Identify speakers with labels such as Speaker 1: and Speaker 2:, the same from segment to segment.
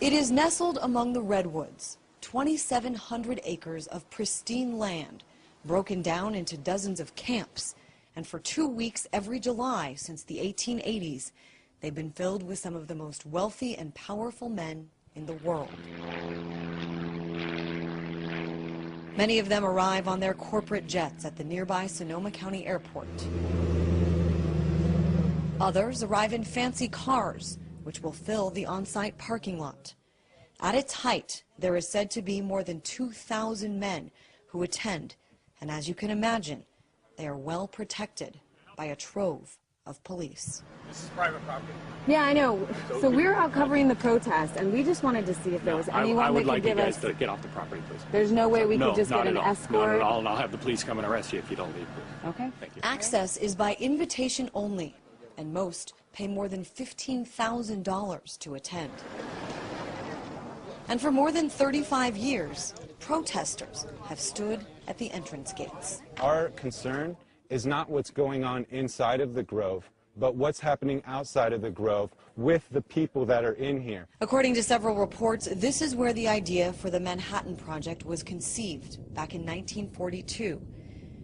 Speaker 1: It is nestled among the redwoods, 2,700 acres of pristine land, broken down into dozens of camps. And for 2 weeks every July since the 1880s, they've been filled with some of the most wealthy and powerful men in the world. Many of them arrive on their corporate jets at the nearby Sonoma County Airport. Others arrive in fancy cars, which will fill the on-site parking lot. At its height, there is said to be more than 2,000 men who attend, and as you can imagine, they are well protected by a trove of police.
Speaker 2: This is private property.
Speaker 3: Yeah, I know. So we're out covering the protest, and we just wanted to see if there was anyone that could give us...
Speaker 2: I would like you guys to get off the property, please.
Speaker 3: There's no way we could just get an escort?
Speaker 2: No, not at all, and I'll have the police come and arrest you if you don't leave, please.
Speaker 3: Okay.
Speaker 2: Thank you.
Speaker 1: Access is by invitation only, and most pay more than $15,000 to attend. And for more than 35 years, protesters have stood at the entrance gates.
Speaker 4: Our concern is not what's going on inside of the Grove, but what's happening outside of the Grove with the people that are in here.
Speaker 1: According to several reports, this is where the idea for the Manhattan Project was conceived back in 1942.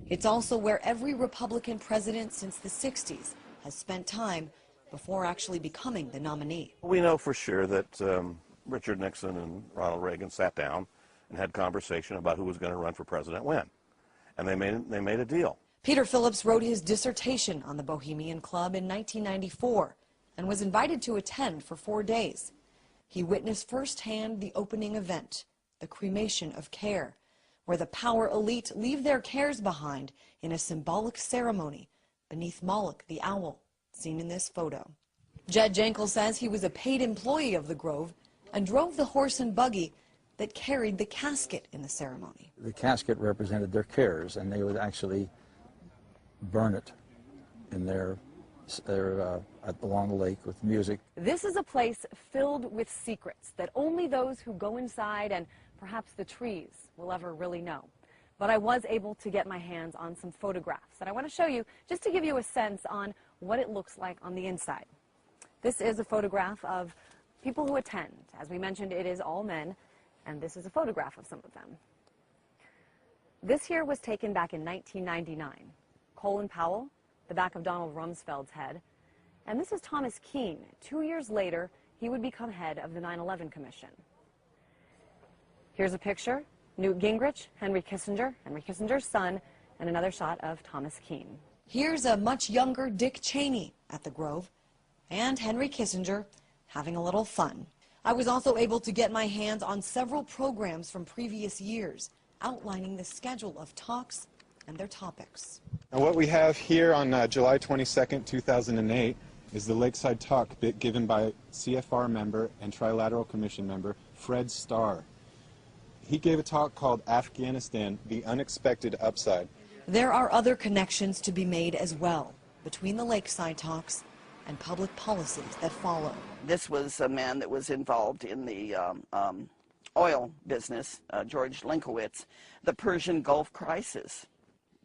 Speaker 1: It's also where every Republican president since the 60s has spent time before actually becoming the nominee.
Speaker 5: We know for sure that Richard Nixon and Ronald Reagan sat down and had conversation about who was going to run for president when. And they made a deal.
Speaker 1: Peter Phillips wrote his dissertation on the Bohemian Club in 1994 and was invited to attend for 4 days. He witnessed firsthand the opening event, the cremation of care, where the power elite leave their cares behind in a symbolic ceremony beneath Moloch the owl, seen in this photo. Jed Jankel says he was a paid employee of the Grove and drove the horse and buggy that carried the casket in the ceremony.
Speaker 6: The casket represented their cares, and they would actually burn it in along the lake with music.
Speaker 3: This is a place filled with secrets that only those who go inside and perhaps the trees will ever really know. But I was able to get my hands on some photographs that I want to show you just to give you a sense on what it looks like on the inside. This is a photograph of people who attend. As we mentioned, it is all men, and this is a photograph of some of them. This here was taken back in 1999. Colin Powell, the back of Donald Rumsfeld's head. And this is Thomas Keane. 2 years later, he would become head of the 9/11 Commission. Here's a picture. Newt Gingrich, Henry Kissinger's son, and another shot of Thomas Keane.
Speaker 1: Here's a much younger Dick Cheney at the Grove, and Henry Kissinger having a little fun. I was also able to get my hands on several programs from previous years, outlining the schedule of talks and their topics.
Speaker 4: And what we have here on July 22nd, 2008 is the Lakeside Talk given by CFR member and Trilateral Commission member Fred Starr. He gave a talk called Afghanistan, the Unexpected Upside.
Speaker 1: There are other connections to be made as well between the Lakeside Talks and public policies that follow.
Speaker 7: This was a man that was involved in the oil business, George Linkowitz, the Persian Gulf crisis.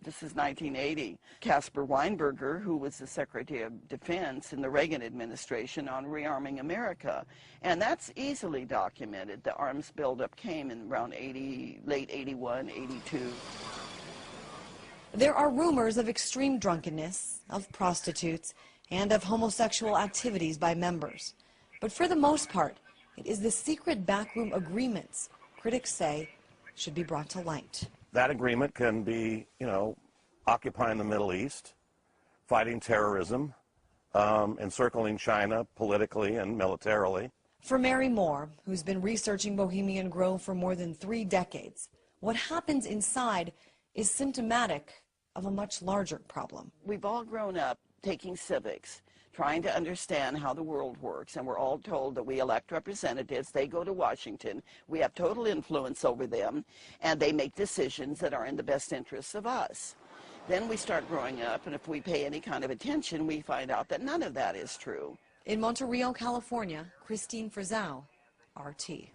Speaker 7: This is 1980. Caspar Weinberger, who was the Secretary of Defense in the Reagan administration on rearming America. And that's easily documented. The arms buildup came in around late 81, 82.
Speaker 1: There are rumors of extreme drunkenness, of prostitutes, and of homosexual activities by members. But for the most part, it is the secret backroom agreements critics say should be brought to light.
Speaker 5: That agreement can be, occupying the Middle East, fighting terrorism, encircling China politically and militarily.
Speaker 1: For Mary Moore, who's been researching Bohemian Grove for more than 3 decades, what happens inside is symptomatic of a much larger problem.
Speaker 7: We've all grown up taking civics, trying to understand how the world works, and we're all told that we elect representatives, they go to Washington, we have total influence over them, and they make decisions that are in the best interests of us. Then we start growing up, and if we pay any kind of attention, we find out that none of that is true.
Speaker 1: In Monterey, California, Christine Frizell, RT.